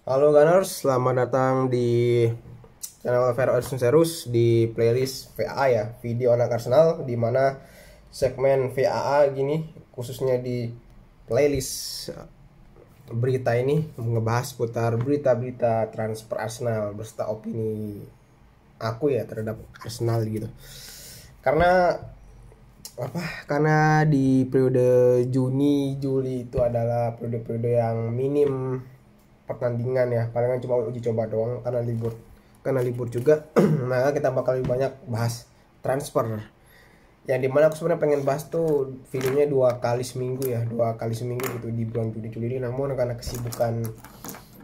Halo Gunners, selamat datang di channel Vero Serus di playlist VAA ya, video anak Arsenal, di mana segmen VAA gini khususnya di playlist berita ini ngebahas putar berita-berita transfer Arsenal beserta opini aku ya terhadap Arsenal gitu. Karena Karena di periode Juni Juli itu adalah periode-periode yang minim pertandingan ya, palingan cuma uji coba doang karena libur juga. Maka kita bakal lebih banyak bahas transfer, yang dimana aku sebenarnya pengen bahas tuh videonya dua kali seminggu gitu di bulan Juni Juli ini, namun karena kesibukan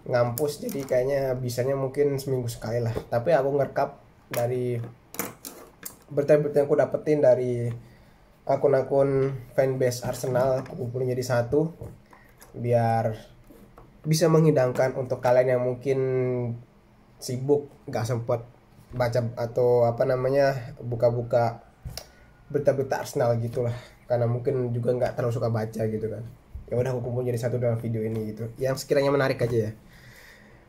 ngampus jadi kayaknya bisanya mungkin seminggu sekali lah. Tapi aku ngerekap dari berita-berita yang aku dapetin dari akun-akun fanbase Arsenal, aku kumpulin jadi satu biar bisa menghidangkan untuk kalian yang mungkin sibuk gak sempet baca atau buka-buka berita-berita Arsenal gitulah, karena mungkin juga nggak terlalu suka baca gitu kan. Ya udah, aku kumpul jadi satu dalam video ini gitu yang sekiranya menarik aja ya.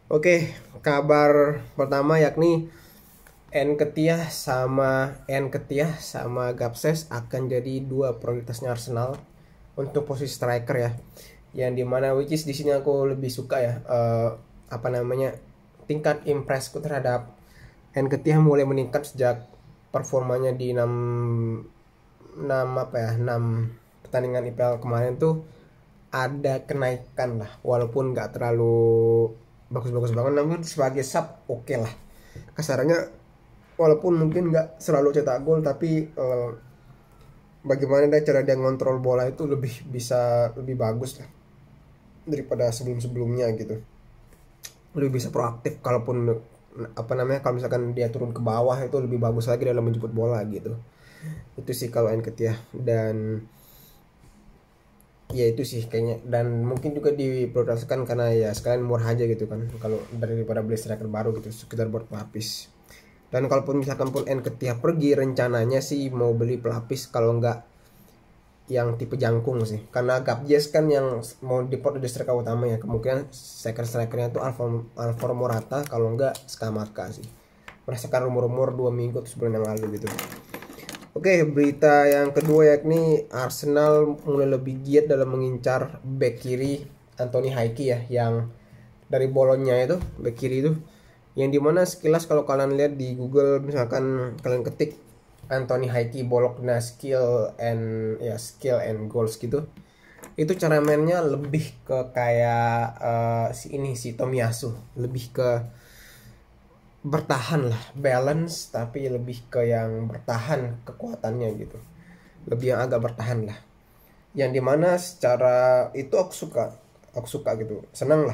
Oke, kabar pertama yakni Nketiah sama Gapses akan jadi dua prioritasnya Arsenal untuk posisi striker ya, yang dimana which is di sini aku lebih suka ya tingkat impresku terhadap Nketiah mulai meningkat sejak performanya di 6 pertandingan IPL kemarin tuh ada kenaikan lah, walaupun nggak terlalu bagus-bagus banget, namun sebagai sub oke lah kasarannya, walaupun mungkin nggak selalu cetak gol, tapi bagaimana cara dia ngontrol bola itu lebih bagus lah daripada sebelumnya gitu. Lebih bisa proaktif, kalaupun kalau misalkan dia turun ke bawah itu lebih bagus lagi dalam menjemput bola gitu. Itu sih kalau Nketiah, dan ya itu sih kayaknya, dan mungkin juga diprioritaskan karena ya sekalian murah aja gitu kan, kalau daripada beli striker baru gitu sekitar buat pelapis. Dan kalaupun misalkan pun Nketiah pergi, rencananya sih mau beli pelapis, kalau nggak yang tipe jangkung sih, karena Gapjes kan yang mau diport di striker utama ya, kemungkinan strikernya tuh Alvaro Morata, kalau nggak Scamacca sih, berdasarkan rumor-rumor 2 minggu atau sebulan yang lalu gitu. Oke, berita yang kedua yakni Arsenal mulai lebih giat dalam mengincar bek kiri Anthony Haiki ya, yang dari Bologna itu, bek kiri itu, yang dimana sekilas kalau kalian lihat di Google, misalkan kalian ketik Anthony Haiki Bologna skill and goals gitu, itu cara mainnya lebih ke kayak si Tomiyasu, lebih ke bertahan lah, balance, tapi lebih ke yang bertahan kekuatannya gitu, lebih yang agak bertahan lah, yang dimana secara itu aku suka gitu, senang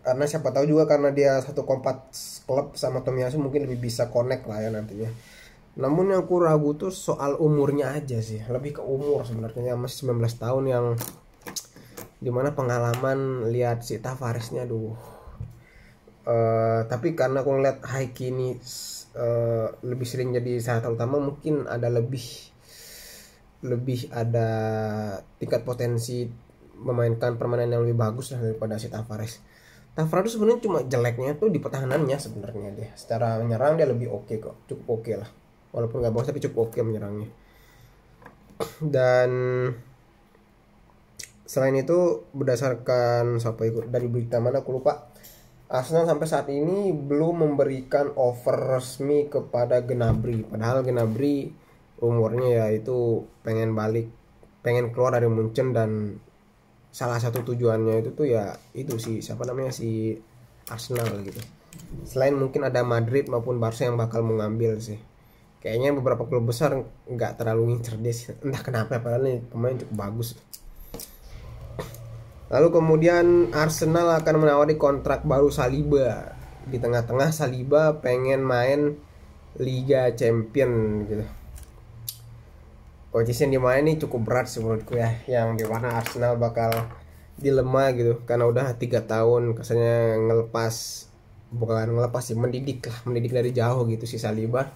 karena siapa tahu juga karena dia satu kompak klub sama Tomiyasu, mungkin lebih bisa connect lah ya nantinya. Namun yang aku ragu tuh soal umurnya aja sih, lebih ke umur sebenarnya, masih 19 tahun, yang dimana pengalaman lihat si Tavaresnya tapi karena aku ngeliat Haiki ini lebih sering jadi salah utama, mungkin ada lebih ada tingkat potensi memainkan permainan yang lebih bagus lah daripada si Tavares. Tavares sebenarnya cuma jeleknya tuh di pertahanannya sebenarnya, dia secara menyerang dia lebih oke kok, cukup oke lah, walaupun nggak bagus tapi cukup oke menyerangnya. Dan selain itu, berdasarkan dari berita mana aku lupa, Arsenal sampai saat ini belum memberikan offer resmi kepada Gnabry, padahal Gnabry umurnya ya itu pengen keluar dari Munchen, dan salah satu tujuannya itu tuh ya itu si Arsenal gitu. Selain mungkin ada Madrid maupun Barca yang bakal mengambil sih, kayaknya beberapa klub besar nggak terlalu ngincer dia sih, entah kenapa, padahal ini pemain cukup bagus. Lalu kemudian Arsenal akan menawari kontrak baru Saliba, di tengah-tengah Saliba pengen main Liga Champion gitu. Posisi yang dimana ini cukup berat sih menurutku ya, yang dimana Arsenal bakal dilema gitu, karena udah 3 tahun kesannya mendidik dari jauh gitu si Saliba.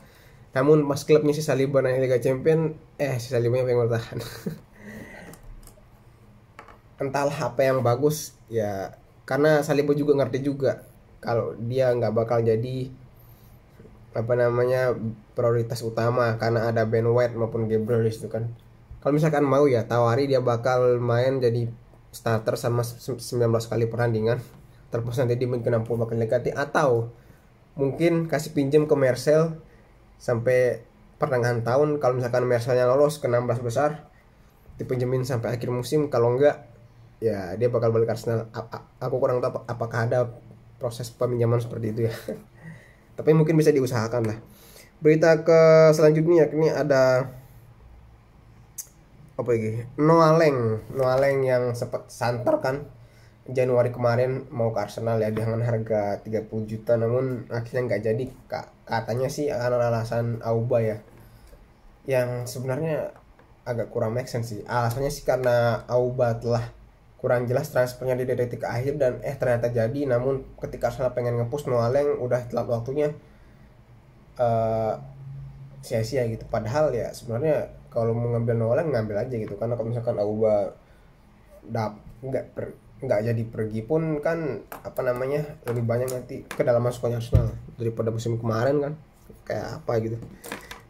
Namun pas klubnya si Saliba naik Liga Champion, si Salibanya pengen bertahan. Entahlah apa yang bagus ya, karena Saliba juga ngerti juga kalau dia nggak bakal jadi apa namanya prioritas utama karena ada Ben White maupun Gabriel itu kan. Kalau misalkan mau ya tawari dia bakal main jadi starter sama 19 kali pertandingan, terus nanti dia mungkin 60 bakal dekati, atau mungkin kasih pinjam ke Marcel sampai pertengahan tahun. Kalau misalkan Marcelnya lolos ke 16 besar dipinjemin sampai akhir musim, kalau enggak ya dia bakal balik Arsenal. Aku kurang tahu apakah ada proses peminjaman seperti itu ya. Tapi mungkin bisa diusahakan lah. Berita ke selanjutnya yakni ada apa lagi? Noah Lang yang sempat santer kan Januari kemarin mau ke Arsenal ya dengan harga 30 juta, namun akhirnya nggak jadi. Katanya sih karena alasan Auba ya, yang sebenarnya agak kurang make sense sih. Alasannya sih karena Auba telah kurang jelas transfernya di detik akhir dan ternyata jadi, namun ketika Arsenal pengen nge-push Noah Lang udah telat waktunya, sia-sia gitu. Padahal ya sebenarnya kalau mau ngambil Noah Lang ngambil aja gitu, karena kalau misalkan Auba nggak jadi pergi pun kan apa namanya lebih banyak nanti ke dalam masuknya Arsenal daripada musim kemarin kan kayak apa gitu.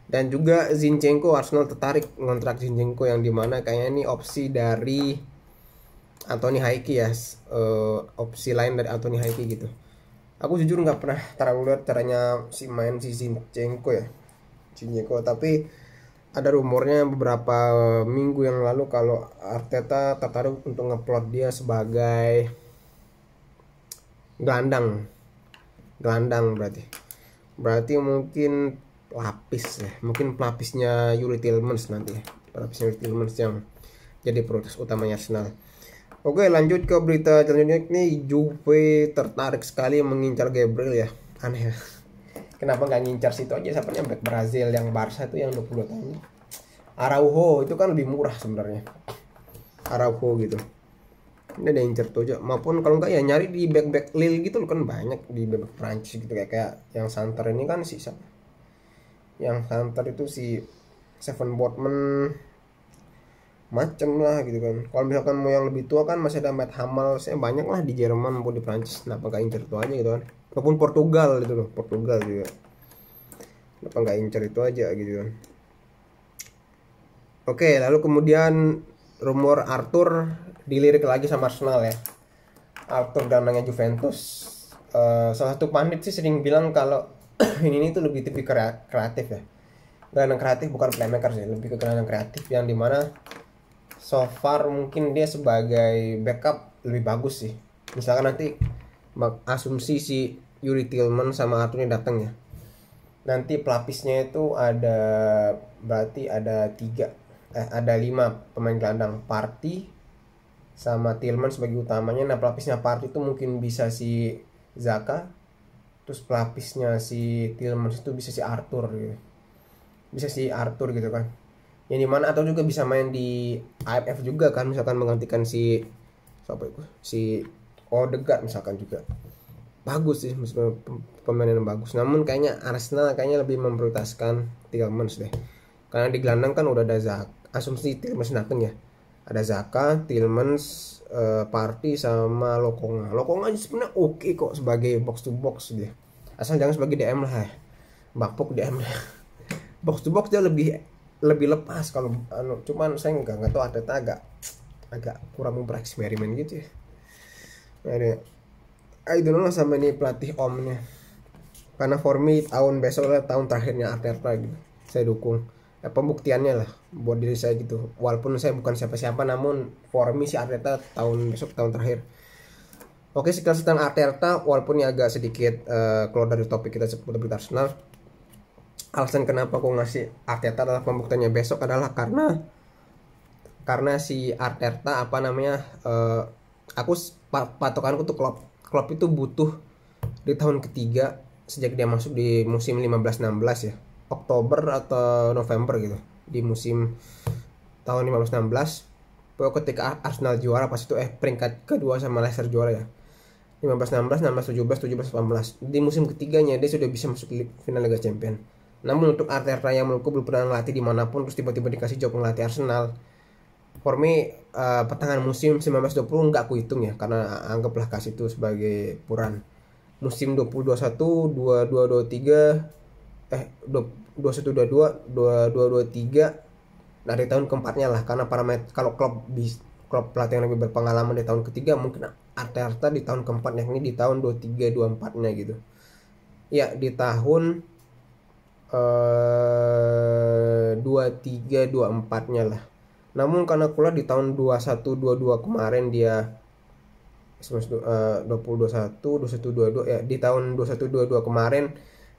Dan juga Zinchenko, Arsenal tertarik ngontrak Zinchenko yang dimana kayaknya ini opsi dari Anthony Haiki ya, opsi lain dari Anthony Haiki gitu. Aku jujur nggak pernah terlalu lihat caranya main si Zinchenko, tapi ada rumornya beberapa minggu yang lalu kalau Arteta tertarik untuk ngeplot dia sebagai gelandang berarti mungkin pelapisnya Yuri Tillmans nanti ya. Pelapisnya Yuri Tillmans yang jadi prioritas utamanya Arsenal. Oke, lanjut ke berita selanjutnya. Ini Juve tertarik sekali mengincar Gabriel ya. Aneh ya. Kenapa nggak ngincar situ aja, siapanya back Brazil yang Barca itu yang 22 tahun. Araujo itu kan lebih murah sebenarnya. Araujo gitu. Ini ada incer tuh aja. Maupun kalau nggak ya nyari di back Lille gitu loh, kan banyak di back Prancis gitu kayak yang Santer ini kan si siapa? Yang Santer itu si Seven Botman macem lah gitu kan. Kalau misalkan mau yang lebih tua kan masih ada Matt Hummels, banyak lah di Jerman maupun di Prancis. Kenapa nggak incer itu aja gitu kan? Maupun Portugal gitu loh, Portugal juga. Kenapa nggak incer itu aja gitu kan? Oke, lalu kemudian rumor Arthur dilirik lagi sama Arsenal ya. Arthur gelandangnya Juventus. Salah satu pandit sih sering bilang kalau ini tuh lebih tipe kreatif ya. Gelandang kreatif bukan playmaker sih, lebih ke gelandang kreatif yang dimana so far mungkin dia sebagai backup lebih bagus sih. Misalkan nanti asumsi si Yuri Tillmans sama Arthur ini datang ya. Nanti pelapisnya itu berarti ada 5 pemain gelandang, Partey sama Tillmans sebagai utamanya. Nah, pelapisnya Partey itu mungkin bisa si Xhaka, terus pelapisnya si Tillmans itu bisa si Arthur gitu. Gitu kan. Yang dimana atau juga bisa main di AFF juga kan, misalkan menggantikan si Odegaard misalkan juga. Bagus sih, pemain yang bagus. Namun kayaknya Arsenal lebih memprioritaskan Tillmans deh. Karena di gelandang kan udah ada Xhaka, asumsi Tillmans datang ya. Ada Xhaka, Tillmans, Partey sama Lokonga. Lokonga sebenarnya oke kok sebagai box to box dia. Asal jangan sebagai DM lah ya. Bakpok DM lah. Box to box dia lebih lepas kalau cuman saya nggak tahu Arteta agak kurang bereksperimen gitu ya. Nah, I don't know sama ini pelatih omnya. Karena for me tahun besok lah tahun terakhirnya Arteta gitu. Saya dukung. Pembuktiannya lah buat diri saya gitu. Walaupun saya bukan siapa-siapa, namun for me si Arteta tahun besok tahun terakhir. Oke, sekilas tentang Arteta, walaupun ini agak sedikit keluar dari topik kita seputar berita Arsenal. Alasan kenapa aku ngasih Arteta adalah pembuktiannya besok adalah karena si Arteta aku patokanku tuh Klopp itu butuh di tahun ketiga sejak dia masuk di musim 15-16 ya, Oktober atau November gitu, di musim tahun 15-16 pokoknya ketika Arsenal juara pas itu peringkat kedua sama Leicester juara ya, 15-16, 16-17, 17-18 di musim ketiganya dia sudah bisa masuk final Liga Champions. Namun untuk Arteta yang menurutku belum pernah ngelatih dimanapun terus tiba-tiba dikasih job ngelatih Arsenal, For me pertengahan musim 19-20 nggak aku hitung ya, karena anggaplah kasih itu sebagai puran. Musim 2021, 2223, 2122, 2223 dari tahun keempatnya lah, karena parameter kalau klub pelatih yang lebih berpengalaman di tahun ketiga mungkin Arteta di tahun keempat, yakni di tahun 23-24-nya gitu. Ya di tahun 23-24-nya lah. Namun karena kuliah di tahun 21-22 kemarin dia 2021-21-22 ya, di tahun 21-22 kemarin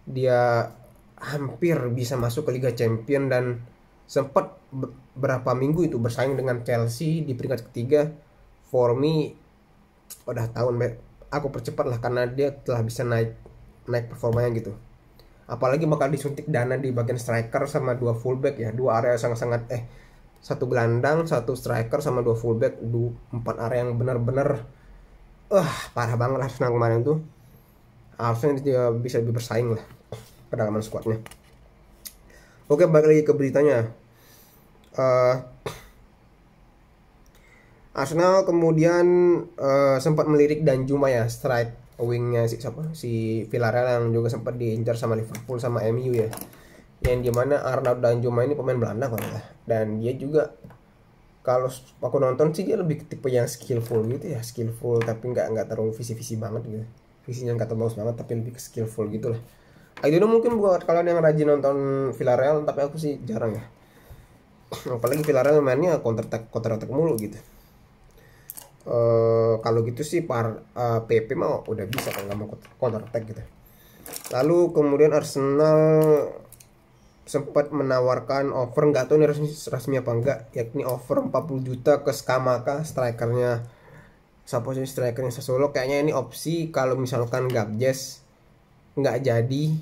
dia hampir bisa masuk ke Liga Champion dan sempat berapa minggu itu bersaing dengan Chelsea di peringkat ketiga. For me udah tahun aku percepat lah, karena dia telah bisa naik performanya gitu. Apalagi bakal disuntik dana di bagian striker sama dua fullback ya, dua area sangat-sangat satu gelandang, satu striker sama dua fullback, empat area yang benar-benar parah banget lah Arsenal kemarin tuh. Harusnya dia bisa lebih bersaing lah kedalaman squadnya. Oke, balik lagi ke beritanya. Arsenal kemudian sempat melirik Danjuma ya, strike wingnya si Villarreal yang juga sempat diincar sama Liverpool sama MU ya. Yang dimana Arnaud Danjuma ini pemain Belanda kalau ya. Dan dia juga kalau aku nonton sih dia lebih tipe yang skillful gitu ya, skillful tapi nggak terlalu visi banget gitu. Visinya nggak terlalu bagus banget tapi lebih skillful gitu lah. Itu mungkin buat kalian yang rajin nonton Villarreal, tapi aku sih jarang ya. Apalagi Villarreal mainnya counter attack mulu gitu. Kalau gitu sih PP mah udah bisa kalau nggak mau counter attack gitu. Lalu kemudian Arsenal sempat menawarkan offer, nggak tahu ini resmi apa enggak, yakni offer 40 juta ke Skamaka, strikernya Sassuolo. Kayaknya ini opsi kalau misalkan Gabjes nggak jadi.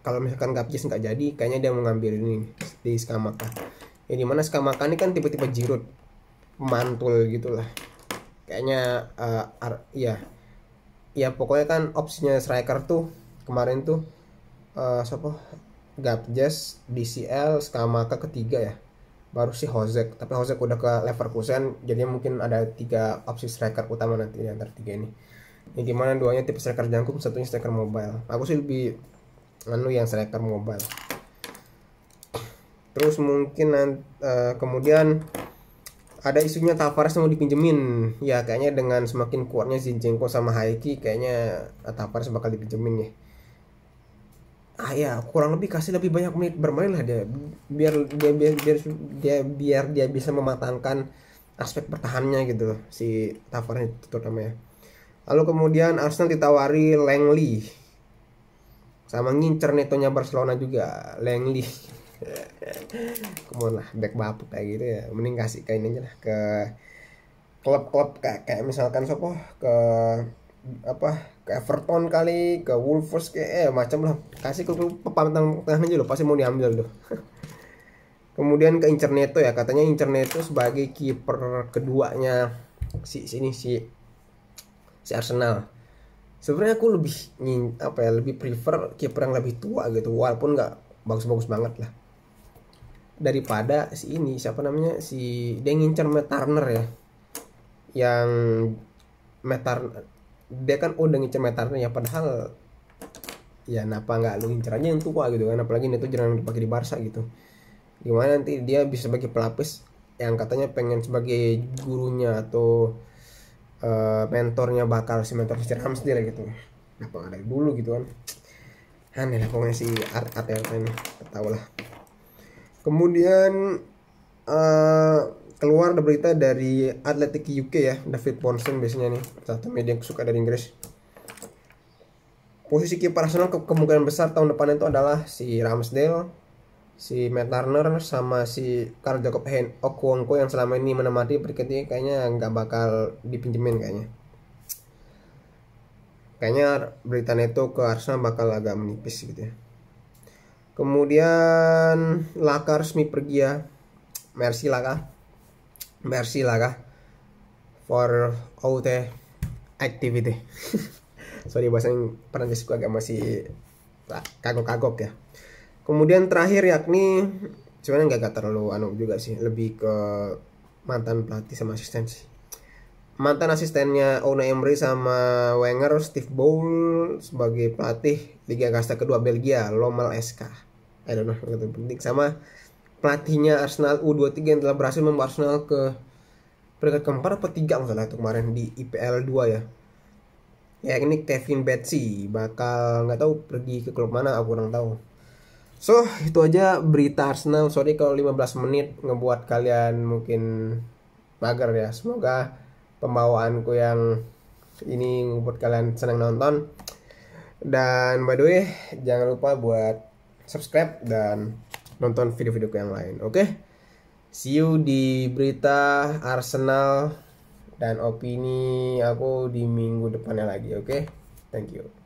Kalau misalkan Gabjes nggak jadi, kayaknya dia mau ngambil ini di Skamaka. Ya dimana Skamaka ini kan tipe-tipe Giroud, mantul gitulah. Kayaknya ya pokoknya kan opsinya striker tuh kemarin tuh Gabjes, DCL, Skamaka ketiga ya, baru si Hozek. Tapi Hozek udah ke Leverkusen, jadi mungkin ada 3 opsi striker utama nanti di antara 3 ini. Ini dimana duanya tipe striker jangkung, satunya striker mobile. Aku sih lebih yang striker mobile. Terus mungkin kemudian ada isunya Tavares mau dipinjemin. Ya kayaknya dengan semakin kuatnya Zinchenko sama Haiki, kayaknya Tavares bakal dipinjemin ya. Ya kurang lebih kasih lebih banyak menit bermain lah dia, biar dia bisa mematangkan aspek pertahanannya gitu si Tavares itu terutama ya. Lalu kemudian Arsenal ditawari Langley, sama ngincer netonya Barcelona juga Langley. Kemudian lah back bapuk kayak gitu ya, mending kasih kayak ini aja lah ke klub-klub kayak misalkan ke Everton kali, ke Wolves macam lah, kasih ke papan tengah aja loh, pasti mau diambil loh. Kemudian ke Incerneto ya, katanya Incerneto sebagai kiper keduanya si Arsenal. Sebenarnya aku lebih prefer kiper yang lebih tua gitu, walaupun nggak bagus-bagus banget lah, daripada si dia ngincer Matt Turner ya, yang dia kan udah ngincer Matt Turner ya, padahal ya kenapa nggak lu ngincer aja yang tua gitu kan, apalagi itu jarang dipakai di Barca gitu. Gimana nanti dia bisa sebagai pelapis yang katanya pengen sebagai gurunya atau mentornya, bakal si mentor si Ramsdale gitu. Kenapa nggak dari dulu gitu kan, aneh lah pokoknya si Arteta ini, tahu lah. Kemudian keluar ada berita dari Athletic UK ya, David Ponson biasanya nih, satu media yang suka dari Inggris. Posisi kiper Arsenal kemungkinan besar tahun depan itu adalah si Ramsdale, si Matt Turner, sama si Karl Jacob Okonkwo yang selama ini menemani berikutnya kayaknya nggak bakal dipinjemin kayaknya. Berita itu ke Arsenal bakal agak menipis gitu ya. Kemudian Laka resmi pergi ya. Merci Laka for out activity. Sorry bahasa Prancisku agak masih kagok-kagok ya. Kemudian terakhir yakni Cuman nggak terlalu juga sih, lebih ke mantan pelatih sama asisten sih. Mantan asistennya Unai Emery sama Wenger, Steve Bould sebagai pelatih Liga Kasta kedua Belgia, Lommel SK. I don't know, itu penting. Sama pelatihnya Arsenal U23 yang telah berhasil membawa Arsenal ke peringkat keempat atau tiga masalah itu kemarin di IPL 2 ya. Ya ini Kevin Betsy bakal nggak tahu pergi ke klub mana, aku kurang tahu. So itu aja berita Arsenal. Sorry kalau 15 menit ngebuat kalian mungkin mager ya. Semoga pembawaanku yang ini membuat kalian senang nonton. Dan by the way, jangan lupa buat subscribe dan nonton video-videoku yang lain. Oke? See you di berita Arsenal dan opini aku di minggu depannya lagi. Oke? Thank you.